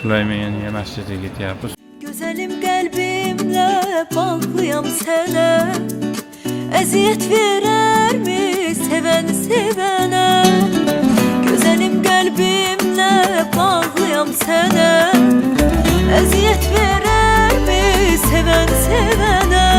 Süleymaniye masjidiga ketyapmiz. Güzelim kalbimle bağlıyam sana. Eziyet verer mi seven sevene? Güzelim kalbimle bağlıyam sana. Eziyet verer mi seven sevene?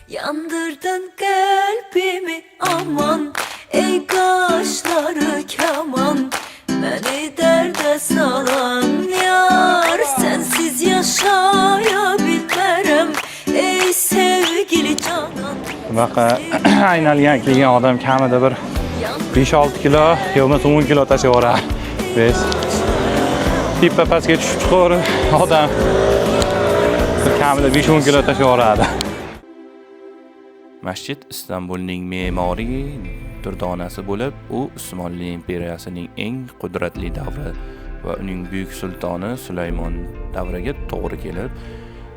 Yandırdın kalbimi aman, ey kaşları kaman. Beni derde salan yar, sensiz yaşayabilmem ey sevgili canan. Bunaqa aynalgan kelgan odam kamida bir 5-6 kilo, yo'qmasa 10 kilo tashlayveradi. Biz tepa pastga tushib chiqaverib odam kamida 5-10 kilo tashlayveradi. Masjid Istanbulning me'moriy durdonasi bo'lib, u Usmonli imperiyasining eng qudratli davri va uning buyuk sultoni Sulaymon davriga to'g'ri kelib,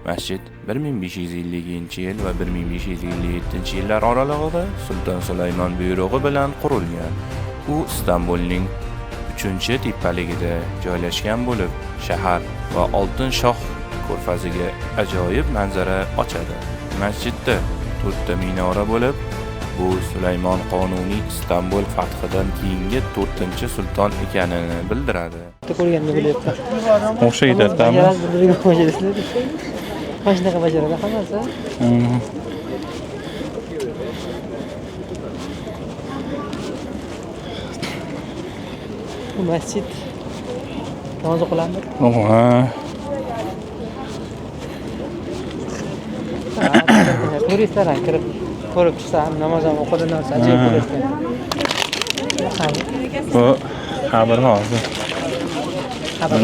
masjid 1550-yil va 1557-yillar oralig'ida Sulton Sulaymon buyrug'i bilan qurilgan. U Istanbulning 3-tepaligida joylashgan bo'lib, shahar va Oltin shoh ko'rfaziga ajoyib manzara ochadi. Masjidda 4 ta minora bo'lib, bu Sulaymon Qonuniy Istanbul fathidan keyingi 4-sulton ekanini bildiradi. Ko'rganda bo'lyapti. O'xshaydi-da. Qanaqa bajaradi hammasi? Bu masjid namoz o'qiladimi? Turistlar ham kirib ko'rib chiqsa ham namoz ham o'qidi narsa ajoyib bo'lardi. Bu xabar hozir. Xabar.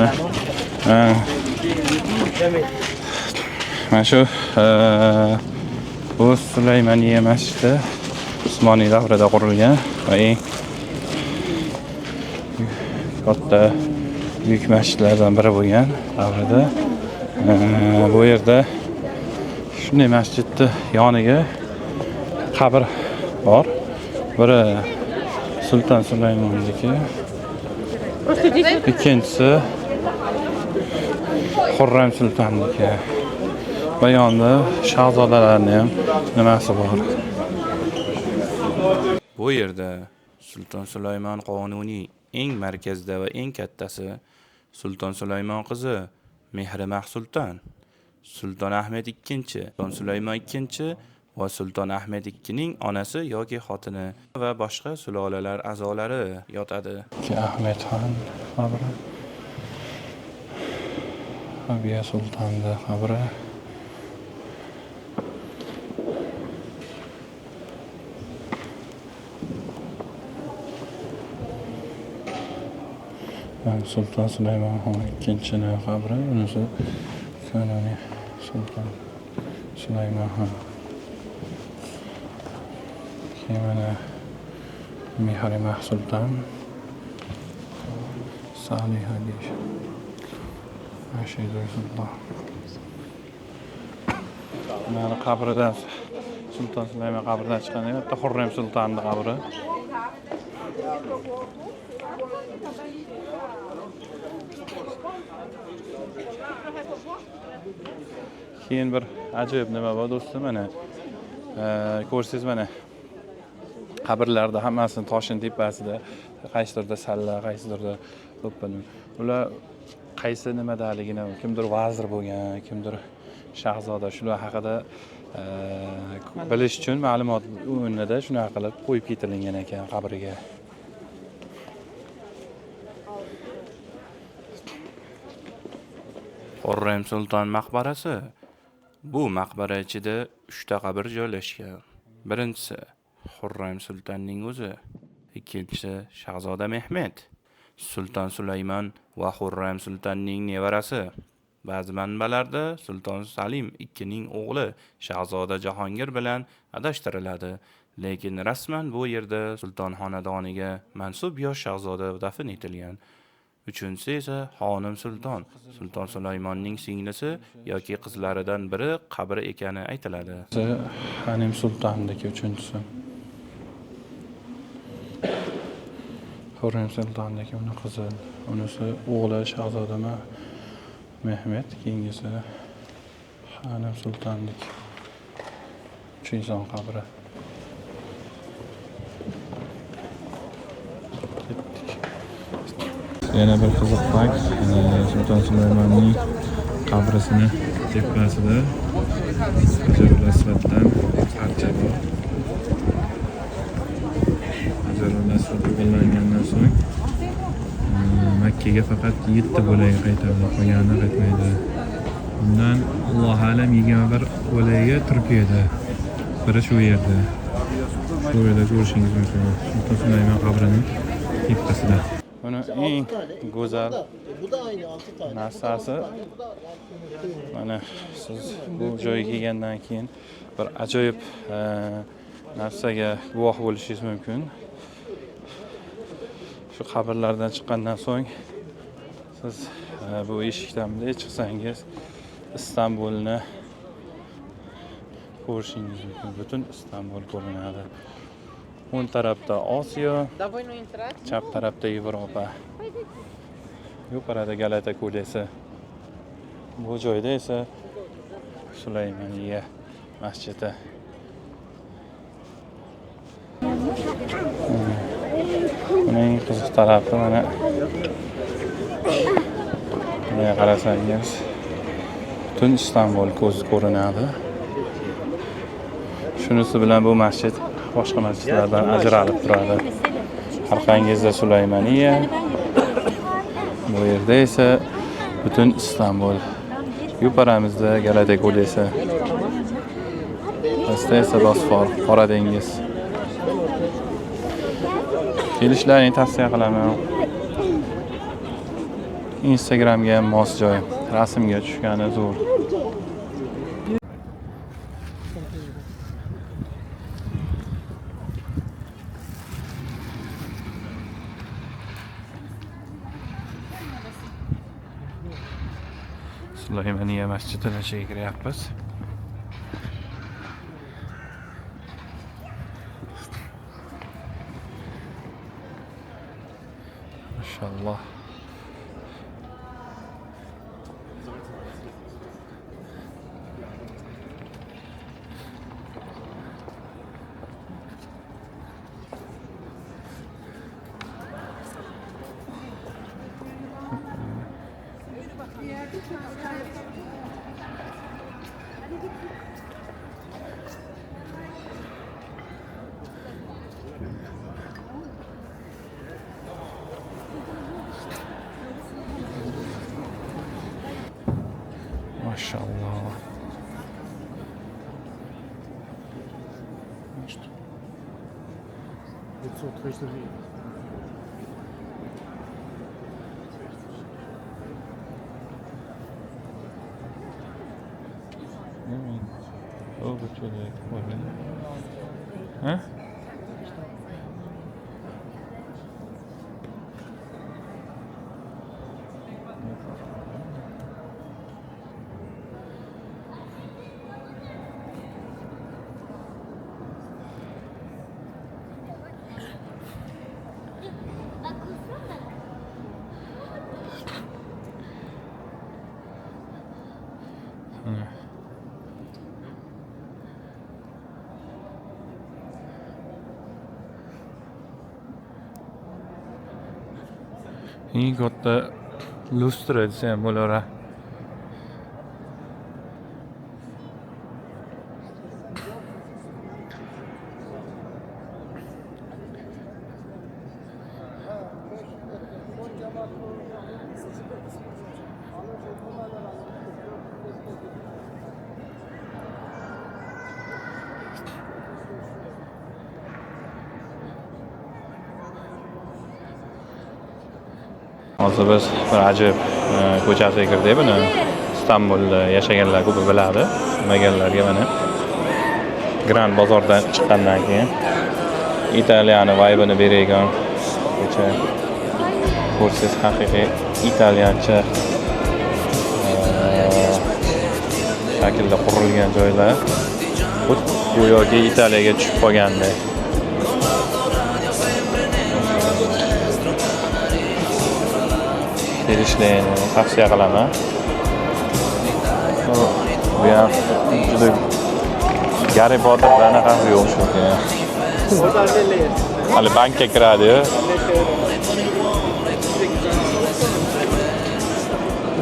Mana shu bu Sulaymaniye masjidi Usmoniy davrida qurilgan va eng katta buyuk masjidlardan biri bo'lgan davrida. Bu yerda shunday masjidni yoniga qabr bor. Biri Sulton Sulaymonniki, ikkinchisi Xurram sultonniki. Va yonida shahzodalarning ham nimasi bor. Bu yerda Sulton Sulaymon Qonuniy eng markazda va eng kattasi Sulton Sulaymon qizi Mehrimah sulton, Sulton Ahmed II, Sulton Sulaymon II va Sulton Ahmed IIning onasi yoki xotini va boshqa sulolalar a'zolari yotadi. Ahmed xon qabri, Abiya sultonning qabri. Sulton Sulaymon ikkinchining qabri, unisi Qonuniy Sulton Sulaymon xon. Mana Mehrimah sulton, Salih Hadish, Rashid sulton. Mana qabridan Sulton Sulaymon qabridan chiqqan yerda Xurram sultonning qabri. Keyin bir ajoyib nima bor do'stim, mana ko'rsangiz mana qabrlarda hammasini toshning tepasida qaysidirda salla, qaysidirda to'pini. Ular qaysi nimadaligini, kimdir vazir bo'lgan, kimdir shahzoda, shular haqida bilish uchun ma'lumot o'rnida shunaqa qilib qo'yib ketilingan ekan qabriga. Xurram sulton maqbarasi. Bu maqbara ichida 3 ta qabr joylashgan. Birinchisi Xurram sultonning o'zi, ikkinchisi shahzoda Mehmet, Sulton Sulaymon va Xurram sultonning nevarasi. Ba'zi manbalarda Sulton Salim ikkining o'g'li shahzoda Jahongir bilan adashtiriladi, lekin rasman bu yerda sulton xonadoniga mansub yosh shahzoda dafn etilgan. Uchinchisi esa xonim sulton, Sulton Sulaymonning singlisi yoki qizlaridan biri qabri ekani aytiladi. Xonim sultonniki uchinchisi. Hurrem Sultonniki uni qizi, unisi o'g'li Shahzoda Mehmet, keyingisi Xanim Sultonlik. 3 inson qabri. Yana bir qiziq fakt, Sulton Sulaymonining qabrisini tepasida Hajarul Aswaddan parcha bor. Hajarul Aswad o'g'irlangandan so'ng Makkaga faqat 7 bo'lagi qaytardi, qolganini qaytmaydi. Bundan Alloh alam 21 bo'lagi turib edi. Biri shu yerda. Shu yerda ko'rishingiz mumkin. Sulton Sulaymon qabrining tepasida. Buni eng go'zal narsasi, mana siz bu joyga kelgandan keyin bir ajoyib narsaga guvoh bo'lishingiz mumkin. Shu qabrlardan chiqqandan so'ng siz bu eshikdan bunday chiqsangiz Istanbulni ko'rishingiz mumkin. Butun Istanbul ko'rinadi. O'ng tarafda Osiyo, chap tarafda Yevropa. Yuqorida Galata ko'lesi. Bu joyda esa Sulaymoniya masjidi. Uning qiziq tarafi mana bunga qarasangiz butun Istanbul ko'z ko'rinadi. Shunisi bilan bu masjid boshqa masjidlardan ajralib turadi. Orqangizda Sulaymoniya, bu yerda esa butun Istanbul. Yuqorimizda Galata ko'lesi. Pastda esa Bosfor, Qora dengiz. Kelishlarini tavsiya qilaman. Instagramga ham mos joy, rasmga tushgani zo'r. Sulaymoniya masjidini ichiga kiryapmiz. Maşallah. Maşallah. O bu çocuk var mı? Ha? Eng katta lustra desa ham bo'laveradi. Hozir biz bir ajoyib ko'chasiga kirdik. Buni Istanbulda yashaganlar ko'p biladi. Bilmaganlarga mana Grand bozordan chiqqandan keyin Italiyani vibe'ini beradigan ko'cha. Ko'rsangiz haqiqiy italyancha shaklda qurilgan joylar. Go'yoki Italiyaga tushib qolgandek. kelishlarni tavsiya qilaman. Bu ham juda Harry Potterda anaqasi yo'q shu. Hali bankka kiradi-yu.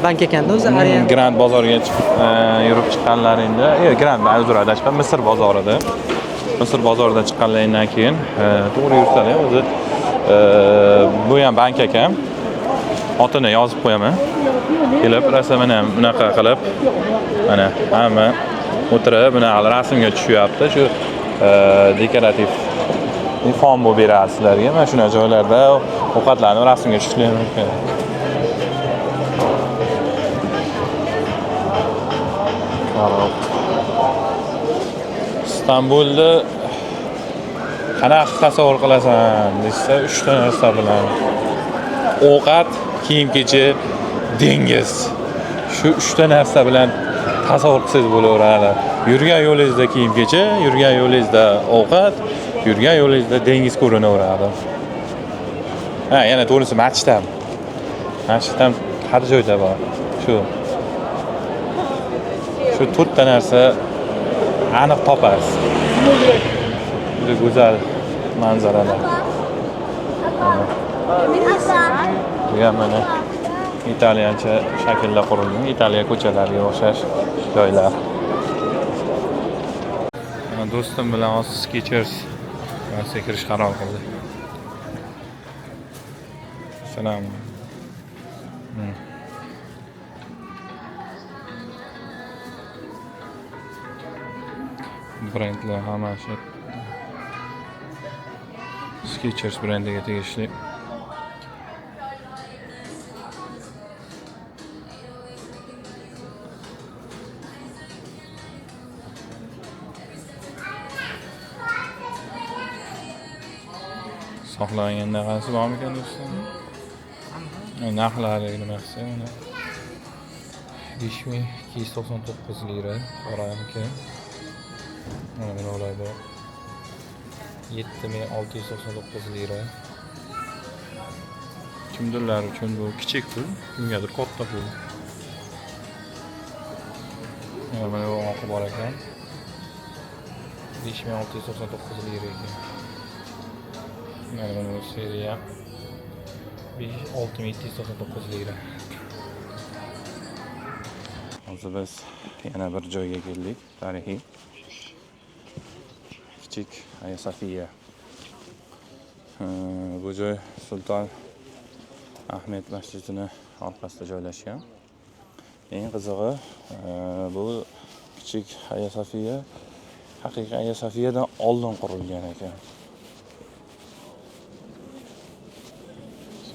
Bank ekanda o'zi Arian. Grand bozorga yurib chiqqanlaringda, Grand uzr adashman, Misr bozorida. Misr bozoridan chiqqanlaringdan keyin to'g'ri yursalar o'zi bu ham bank ekan. Otini yozib qo'yaman. Kelib rasmini ham bunaqa qilib mana hamma o'tirib bunaqa rasmga tushyapti. Shu dekorativ fon bo'lib beradi sizlarga. Mana shunday joylarda ovqatlanib rasmga tushishlar mumkin. Istanbulda qanaqa tasavvur qilasan desa, 3 ta narsa bilan ovqat, kiyim-kechak, dengiz. Shu 3 ta narsa bilan tasavvur qilsangiz bo'laveradi. Yurgan yo'lingizda kiyim-kechak, yurgan yo'lingizda ovqat, yurgan yo'lingizda dengiz ko'rinaveradi. Ha, yana to'g'risi masjid ham. Masjid ham har joyda bor. Shu 4 ta narsa aniq topasiz. Juda go'zal manzaralar. Bu ham mana italyancha shaklda qurilgan, Italiya ko'chalariga o'xshash joylar. Do'stim bilan Skechers masjidga kirish qaror qildi. Salom. Brendlar hammasi Skechers brendiga tegishli. Saqlangan narxi bormi ekan do'stlar? Narxlari nima qilsa, mana 5299 lira qoramki. Mana bular bor. 7699 lira. Kimdirlar uchun bu kichik pul, kimgadir katta pul. Mana bu oqib bor ekan. 5699 lira ekan. Mana bu seriya 6799 lira. Hozir biz yana bir joyga keldik, tarixiy. Kichik Hagia Sophia. Bu joy Sulton Ahmed masjidini orqasida joylashgan. Eng qizig'i, bu kichik Hagia Sophia haqiqiy Hagia Sophiadan oldin qurilgan ekan.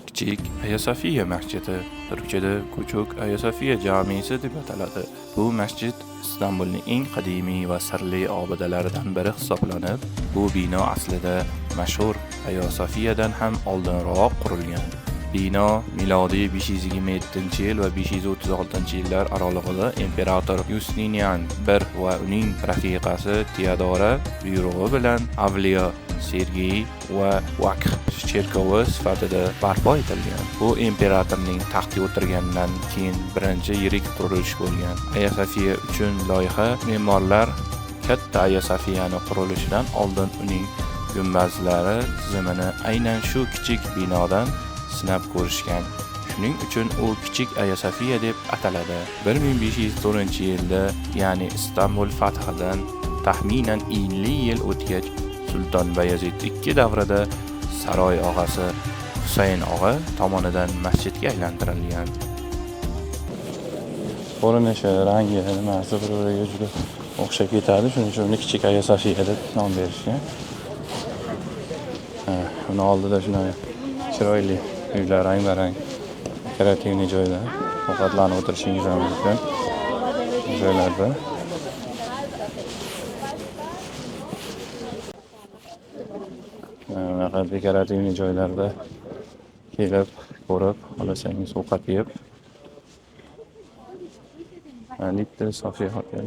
Kichik Hagia Sophia masjidi, turkchada Ko'chuk Hagia Sophia jamisi deb ataladi. Bu masjid Istanbulning eng qadimiy va sirli obidalaridan biri hisoblanib, bu bino aslida mashhur Hagia Sophiadan ham oldinroq qurilgan. Bino milodiy 527-yil va 536-yillar oralig'ida imperator Yustinian I va uning rafiqasi Teodora buyrug'i bilan avliyo Sergey va Vakh cherkovi sifatida barpo etilgan. Bu imperatorning taxtga o'tirgandan keyin birinchi yirik qurilish bo'lgan. Hagia Sophia uchun loyiha me'morlar katta Hagia Sophiani qurilishidan oldin uning gumbazlari tizimini aynan shu kichik binodan sinab ko'rishgan. Shuning uchun u kichik Hagia Sophia deb ataladi. 1504-yilda, ya'ni Istanbul fathidan taxminan 50 yil o'tgach, Sulton Bayazid II davrida saroy og'asi Husayn og'a tomonidan masjidga aylantirilgan. Ko'rinishi, rangi, nimasi bir-biriga juda o'xshab ketadi. Shuning uchun uni kichik Hagia Sophia deb nom berishgan. Uni oldida shunday chiroyli uylar, rang-barang kreativniy joylar, ovqatlanib o'tirishingiz ham mumkin. Joylarda bunaqa dekorativniy joylarda kelib, ko'rib, xohlasangiz ovqat yeb. Little Sofia Hotel.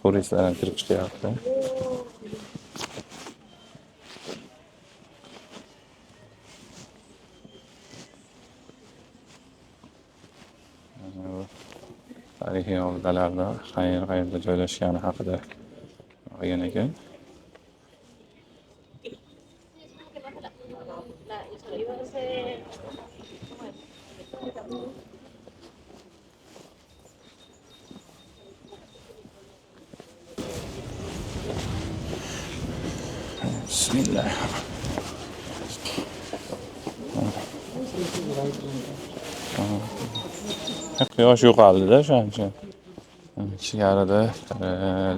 Turistlar ham kirib chiqyapti. tarixiy obidalarda qayerda joylashgani haqida olgan ekan. Bismillah. Quyosh yo'qoldi-da o'shaning uchun. Ichkarida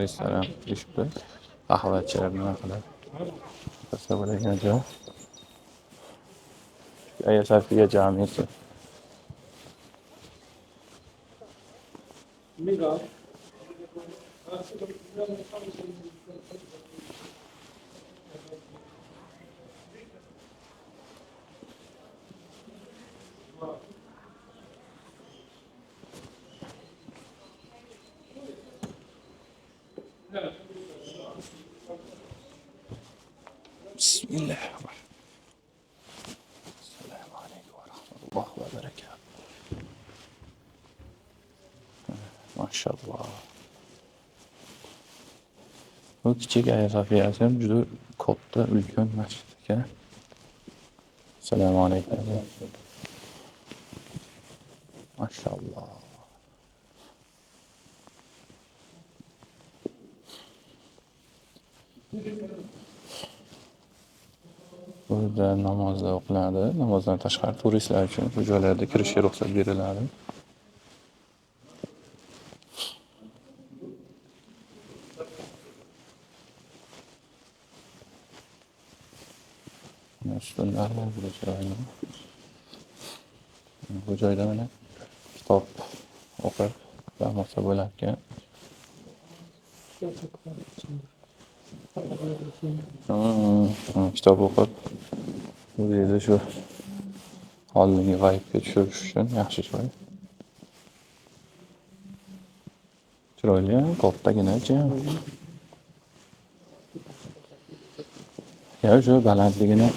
restoran qurishibdi. Qahvachilar nima qiladi? Qilsa bo'ladigan joy. Aya Sofiya jamiyati. Bismillah. Assalomu alaykum va rahmatullohi va barakatuh. Mashalloh. Bu kichik Aya Sofiyasi ham juda katta, ulkan masjid ekan. Assalomu alaykum. Mashalloh. Burada namozlar o'qiladi. Namozdan tashqari turistlar uchun bu joylarga kirishga ruxsat beriladi. Ustunlar bu joyda. Bu joyda mana kitob o'qib, dars bo'larkan. Kitob o'qib, bu yerda shu holni g'ayibga tushirish uchun yaxshi joy. Chiroyli, kattagina jam. Ya shu balandligini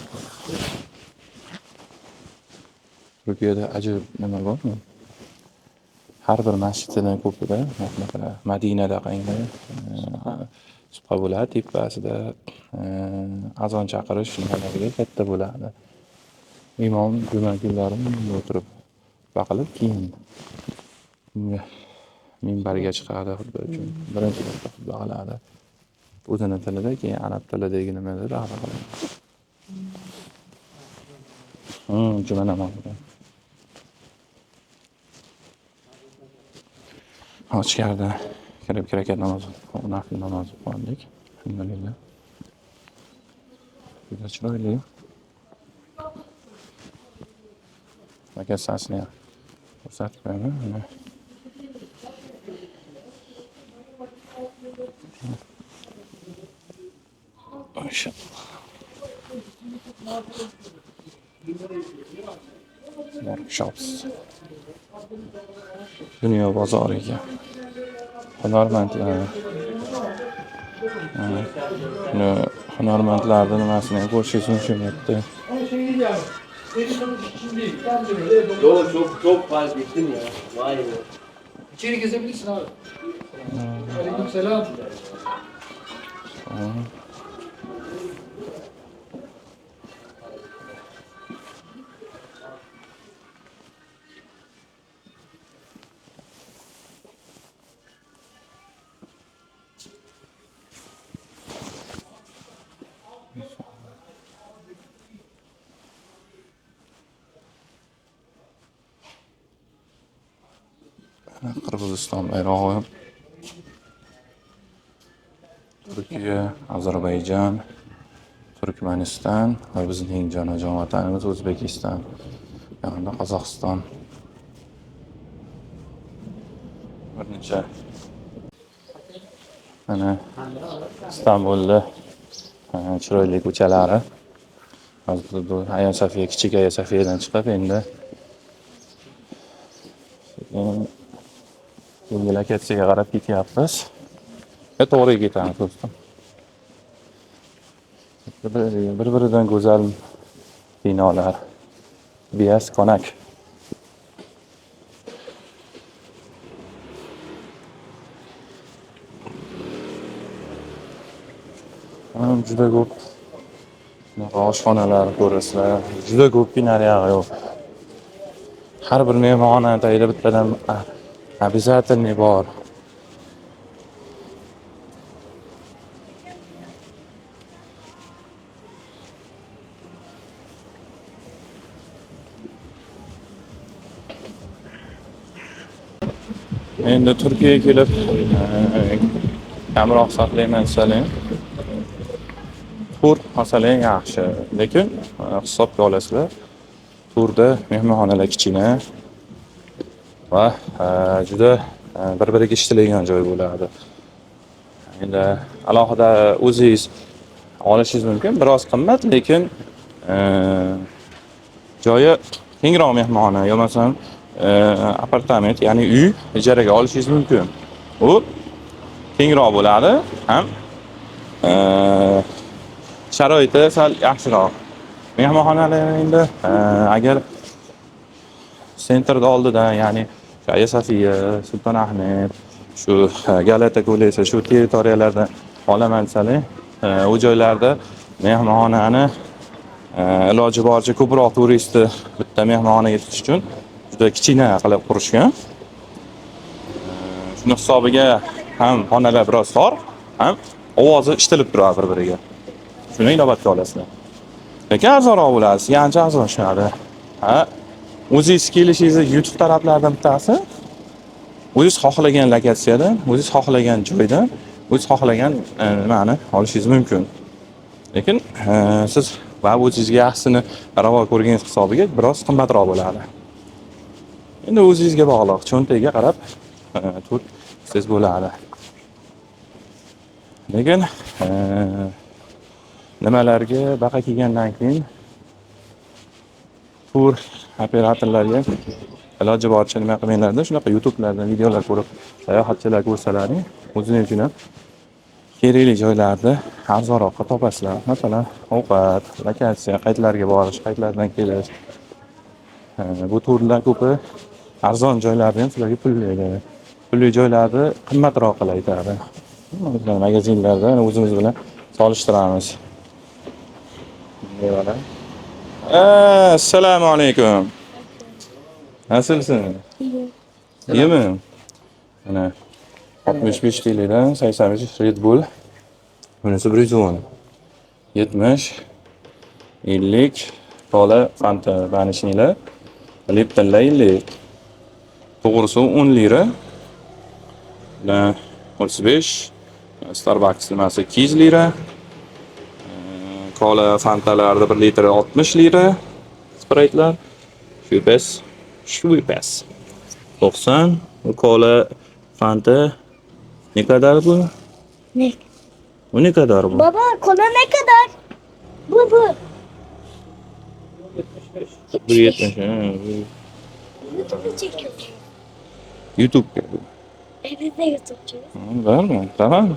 Turkiyada ajib nima bormi? Har bir masjidning ko'pida, masalan, Madinada qanday supa bo'ladi, tepasida azon chaqirish nimalariga katta bo'ladi. Imom juma kunlari o'tirib baqilib keyin minbarga chiqadi xutba uchun. Birinchi marta xutba qiladi. O'zini tilida, keyin arab tilidagi nimadir arab qiladi. Juma namozi. Ichkarida kirib kirakat namozi, nafl namozi o'qidik. Alhamdulillah. Juda chiroyli. Makassasini ko'rsatib qo'yaman. Workshops. Dunyo bozoriga hunarmandlar. Hunarmandlarning nimasini ko'rishingiz mumkin edi. Çok fark ettim ya. Vay be. İçeri gezebilirsin abi. Aleykümselam. Qirg'iziston bayrog'i, Turkiya, Ozarbayjon, Turkmaniston va bizning jonajon vatanimiz O'zbekiston, yaqinda Qozog'iston. Bir necha mana Istanbulda chiroyli ko'chalari. Hozir Aya Sofiya, kichik Aya Sofiyadan chiqib endi Lokatsiyaga qarab ketyapmiz. To'g'ri ketamiz do'stim. Bir-biridan go'zal binolar. Bias ko'nak. juda ko'p bunaqa oshxonalar ko'rasizlar. Juda ko'p binariyag'i yo'q. Har bir mehmon atayda bittadan обязательно bor. Endi Turkiyaga kelib kamroq saqlayman desalar, tur masalan yaxshi, lekin hisobga olasizlar, turda mehmonxonalar kichkina va juda bir-biriga ishlaydigan joy bo'ladi. Endi alohida o'zingiz olishingiz mumkin, biroz qimmat, lekin joyi kengroq mehmonxona yo masalan apartament, ya'ni uy ijaraga olishingiz mumkin. U kengroq bo'ladi, ham sharoiti sal yaxshiroq. Mehmonxonalar endi agar sentrda oldidan, ya'ni Hagia Sofiya, Sultonahmet, shu Galata ko'lesi, shu territoriyalardan olaman desalar, u joylarda mehmonxonani iloji boricha ko'proq turistni bitta mehmonxonaga yetish uchun juda kichkina qilib qurishgan. Shuni hisobiga ham xonalar biroz tor, ham ovozi ishitilib turadi bir-biriga. Shuni inobatga olasizlar. Lekin arzonroq bo'ladi, sizga ancha arzon tushadi. O'zingiz kelishingizni YouTube taraflaridan bittasi, o'zingiz xohlagan lokatsiyadan, o'zingiz xohlagan joydan, o'zingiz xohlagan nimani olishingiz mumkin. Lekin siz va o'zingizga yaxshisini ravo ko'rganingiz hisobiga biroz qimmatroq bo'ladi. Endi o'zingizga bog'liq, cho'ntagiga qarab tursiz bo'ladi. Lekin nimalarga baqa kelgandan keyin tur operatorlarga iloji boricha nima qilmanglarda, shunaqa YouTube'lardan videolar ko'rib, sayohatchilar ko'rsalaring, o'zingiz uchun ham kerakli joylarni arzonroqqa topasizlar. Masalan, ovqat, lokatsiya, qaytlarga borish, qaytlardan kelish. Bu turlar ko'pi arzon joylarni ham sizlarga pullaydi. Pulli joylarni qimmatroq qilib aytadi. Bizlar magazinlardan o'zimiz bilan solishtiramiz. Eyvallah. Assalomu alaykum. Nasılsın? İyimi? Mana 65 TL'dan 85 Red Bull. Bunisi 110. 70 50 Cola Fanta banishinglar. Liptonlar 50. To'g'risi 10 lira. 35 Starbucks nimasi 200 lira. Cola Fantalarda 1 litri 60 lira. Sprite'lar. Schweppes 90. Cola Fanta ne kadar bu? Ne? Bu ne kadar bu? Baba kola ne kadar? Bu. 1.70. YouTube'u çekiyoruz. YouTube. Biz de YouTube'cuyuz. Var mı? Tamam.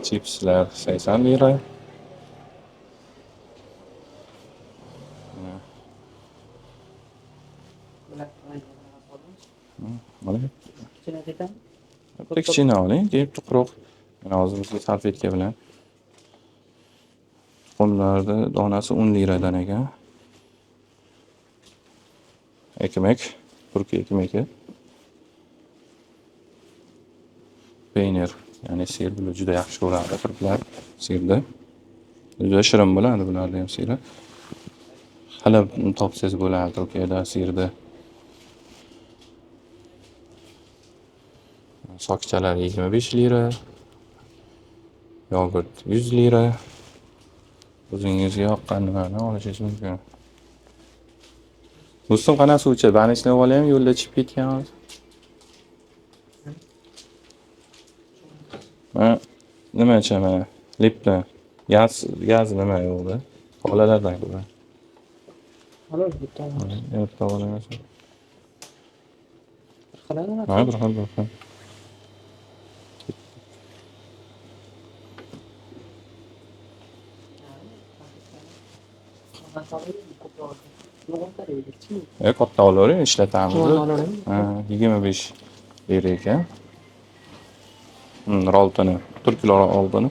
Chipsler 80 lira. Mana bitta kichkina oling, deb tuproq. Mana hozir bizga salfetka bilan. Tuxumlarni donasi 10 liradan ekan. Ekmek, Turkiya ekmeki. Peynir, ya'ni sir bular juda yaxshi ko'radi turklar sirni. Juda shirin bo'ladi bularda ham siri. Halab topsangiz bo'ladi Turkiyada sirni. Sokchalar 25 lira. Yogurt 100 lira. O'zingizga yoqqan nimani olishingiz mumkin. Do'stim qana suvchi, banishni olaymi, yo'lda ichib ketgan hozir. Nima ichaman? Lipton. Gaz nima yo'qda? Qolalardan ko'ra. Halol bitta. Yo'q, to'g'ri. Qalanadi. Ha, bir xil. Katta olavering, ishlatamiz. 25 lira ekan. Roltoni. Turklar roltoni.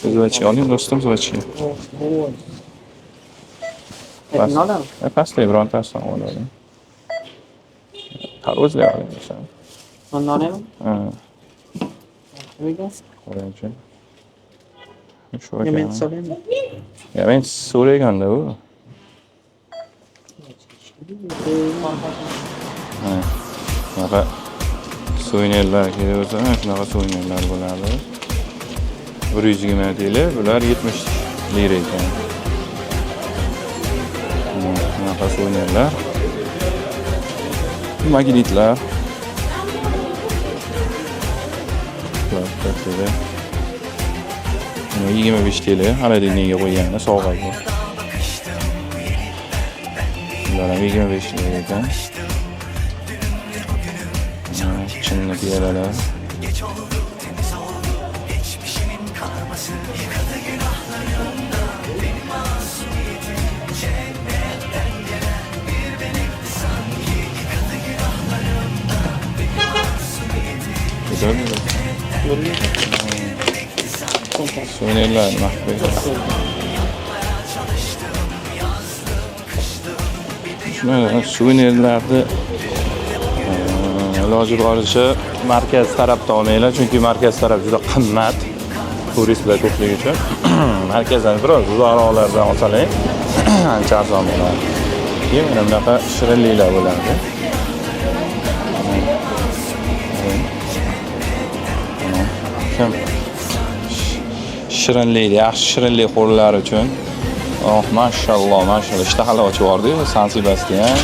Zvachi oling do'stim, zvachi. Etini oladimi? Pastda birontasidan oladim. O'zlay oling desam. Nonni olaymi? Ha, Nega? qo'ychi. Shu Men ekan. so'raymi? Ya men so'raganda u. Ha. Bunaqa so'ynerlar kerak bo'lsa, shunaqa so'ynerlar bo'ladi. 120 TL, bular 70 lira ekan. Bunaqa so'ynerlar. Magnitlar. Plastiklari. 25 TL, xolodilnikga qo'yganini sovg'a bu. Bular ham 25 lira ekan. Chinni piyolalar. So'ynerlar mahbub. Shuni suvenirlarni iloji boricha markaz tarafdan olinglar, chunki markaz taraf juda qimmat. Turistlar ko'pligi uchun markazdan biroz uzoqroqlardan olsalar ancha arzon bo'ladi. Keyin mana bunaqa shirinliklar bo'ladi. Kim shirinlik, yaxshi shirinlik xo'rlar uchun. Oh, mashalloh, mashalloh. Ishtahalovchi bor-ku, San Sebastian,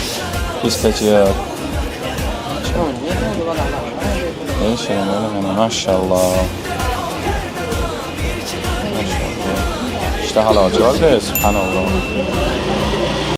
pistachiya. Shirinlar mana mashalloh. Ishtahalovchi bor-ku, subhanalloh.